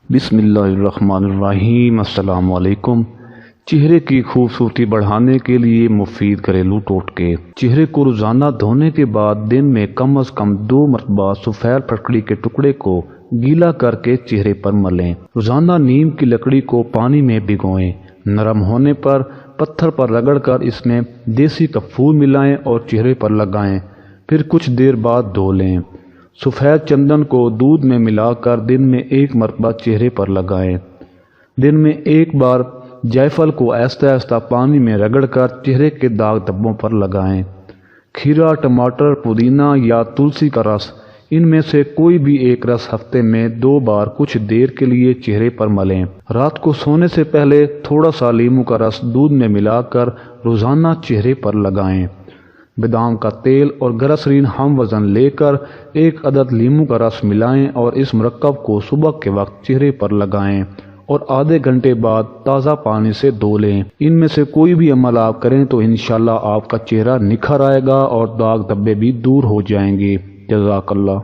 بسم اللہ الرحمن الرحیم۔ السلام علیکم۔ چہرے کی خوبصورتی بڑھانے کے لیے مفید گھریلو ٹوٹکے۔ چہرے کو روزانہ دھونے کے بعد دن میں کم از کم 2 مرتبہ سفید پھٹکڑی کے ٹکڑے کو گیلا کر کے چہرے پر ملیں۔ روزانہ نیم کی لکڑی کو پانی میں بھگوئیں، نرم ہونے پر پتھر پر رگڑ کر اس میں دیسی کپور ملائیں اور چہرے پر لگائیں، پھر کچھ دیر بعد دھو لیں۔ سفید چندن کو دودھ میں ملا کر دن میں 1 مرتبہ چہرے پر لگائیں۔ دن میں 1 بار جائفل کو آہستہ آہستہ پانی میں رگڑ کر چہرے کے داغ دھبوں پر لگائیں۔ کھیرا، ٹماٹر، پودینہ یا تلسی کا رس، ان میں سے کوئی بھی ایک رس ہفتے میں 2 بار کچھ دیر کے لیے چہرے پر ملیں۔ رات کو سونے سے پہلے تھوڑا سا لیموں کا رس دودھ میں ملا کر روزانہ چہرے پر لگائیں۔ بادام کا تیل اور گلسرین ہم وزن لے کر 1 عدد لیموں کا رس ملائیں اور اس مرکب کو صبح کے وقت چہرے پر لگائیں اور آدھے گھنٹے بعد تازہ پانی سے دھو لیں۔ ان میں سے کوئی بھی عمل آپ کریں تو انشاءاللہ آپ کا چہرہ نکھر آئے گا اور داغ دھبے بھی دور ہو جائیں گے۔ جزاک اللہ۔